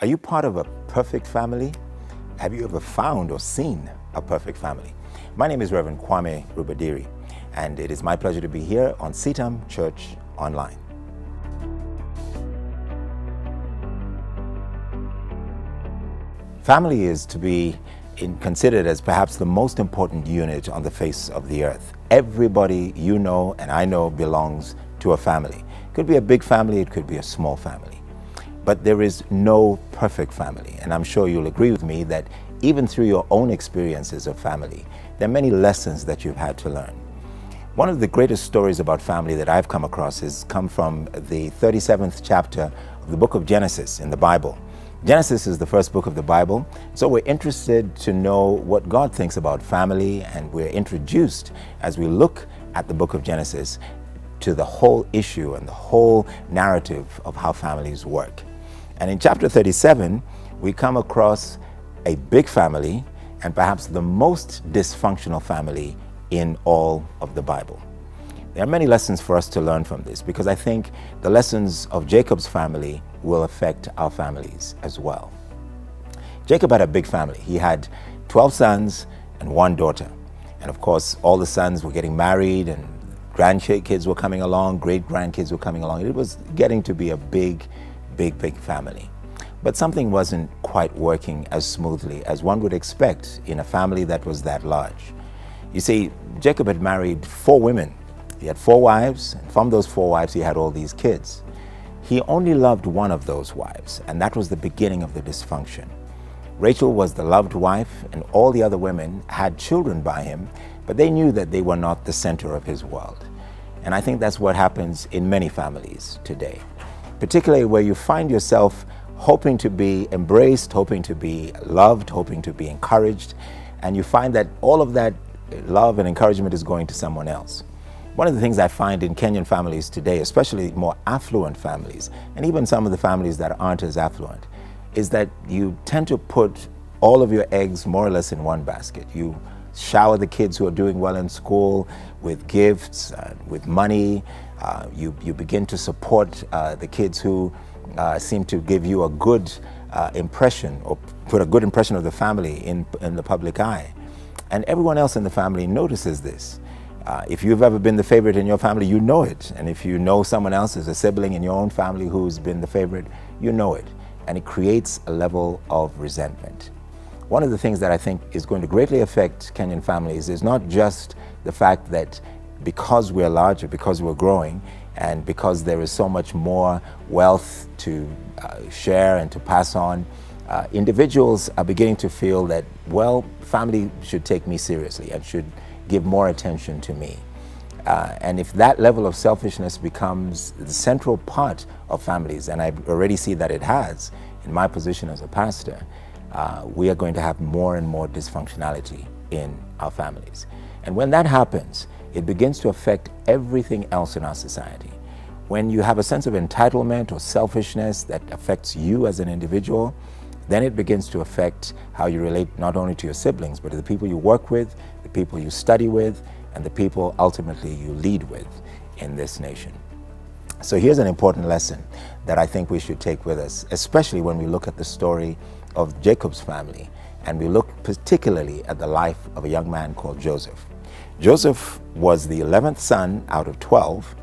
Are you part of a perfect family? Have you ever found or seen a perfect family? My name is Reverend Kwame Rubadiri, and it is my pleasure to be here on CITAM Church Online. Family is to be considered as perhaps the most important unit on the face of the earth. Everybody you know and I know belongs to a family. It could be a big family, it could be a small family. But there is no perfect family, and I'm sure you'll agree with me that even through your own experiences of family, there are many lessons that you've had to learn. One of the greatest stories about family that I've come across has come from the 37th chapter of the book of Genesis in the Bible. Genesis is the first book of the Bible, so we're interested to know what God thinks about family, and we're introduced as we look at the book of Genesis to the whole issue and the whole narrative of how families work. And in chapter 37, we come across a big family and perhaps the most dysfunctional family in all of the Bible. There are many lessons for us to learn from this, because I think the lessons of Jacob's family will affect our families as well. Jacob had a big family. He had 12 sons and 1 daughter. And of course, all the sons were getting married, and grandkids were coming along, great-grandkids were coming along. It was getting to be a big family. But something wasn't quite working as smoothly as one would expect in a family that was that large. You see, Jacob had married 4 women. He had 4 wives, and from those 4 wives he had all these kids. He only loved one of those wives, and that was the beginning of the dysfunction. Rachel was the loved wife, and all the other women had children by him, but they knew that they were not the center of his world. And I think that's what happens in many families today, particularly where you find yourself hoping to be embraced, hoping to be loved, hoping to be encouraged, and you find that all of that love and encouragement is going to someone else. One of the things I find in Kenyan families today, especially more affluent families, and even some of the families that aren't as affluent, is that you tend to put all of your eggs more or less in one basket. You shower the kids who are doing well in school with gifts, with money. You begin to support the kids who seem to give you a good impression, or put a good impression of the family in the public eye. And everyone else in the family notices this. If you've ever been the favorite in your family, you know it. And if you know someone else as a sibling in your own family who's been the favorite, you know it. And it creates a level of resentment. One of the things that I think is going to greatly affect Kenyan families is not just the fact that because we're larger, because we're growing, and because there is so much more wealth to share and to pass on, individuals are beginning to feel that, well, family should take me seriously and should give more attention to me. And if that level of selfishness becomes the central part of families, and I already see that it has in my position as a pastor, we are going to have more and more dysfunctionality in our families. And when that happens, it begins to affect everything else in our society. When you have a sense of entitlement or selfishness that affects you as an individual, then it begins to affect how you relate not only to your siblings, but to the people you work with, the people you study with, and the people ultimately you lead with in this nation. So here's an important lesson that I think we should take with us, especially when we look at the story of Jacob's family, and we look particularly at the life of a young man called Joseph. Joseph was the 11th son out of 12,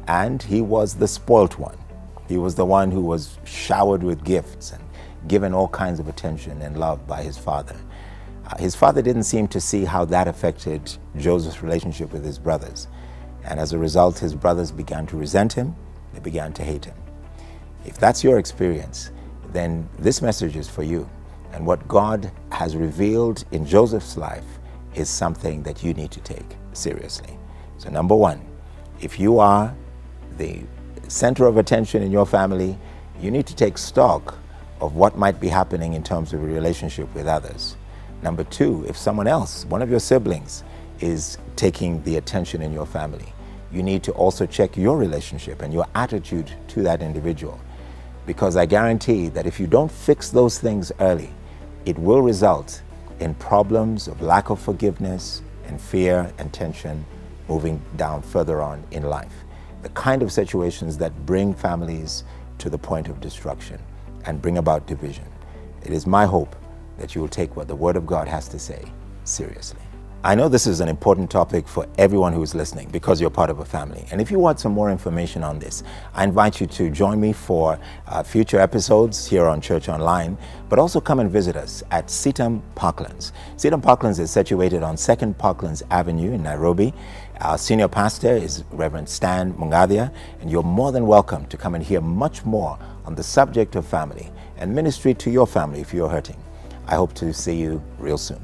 and he was the spoilt one. He was the one who was showered with gifts and given all kinds of attention and love by his father. His father didn't seem to see how that affected Joseph's relationship with his brothers. And as a result, his brothers began to resent him. They began to hate him. If that's your experience, then this message is for you. And what God has revealed in Joseph's life is something that you need to take seriously. So number one, if you are the center of attention in your family, you need to take stock of what might be happening in terms of a relationship with others. Number two, if someone else, one of your siblings, is taking the attention in your family, you need to also check your relationship and your attitude to that individual. Because I guarantee that if you don't fix those things early, it will result in problems of lack of forgiveness and fear and tension moving down further on in life. The kind of situations that bring families to the point of destruction. and bring about division. It is my hope that you will take what the Word of God has to say seriously. I know this is an important topic for everyone who is listening because you're part of a family. And if you want some more information on this, I invite you to join me for future episodes here on Church Online, but also come and visit us at CITAM Parklands. CITAM Parklands is situated on 2nd Parklands Avenue in Nairobi. Our senior pastor is Reverend Stan Mungadia, and you're more than welcome to come and hear much more on the subject of family and ministry to your family if you're hurting. I hope to see you real soon.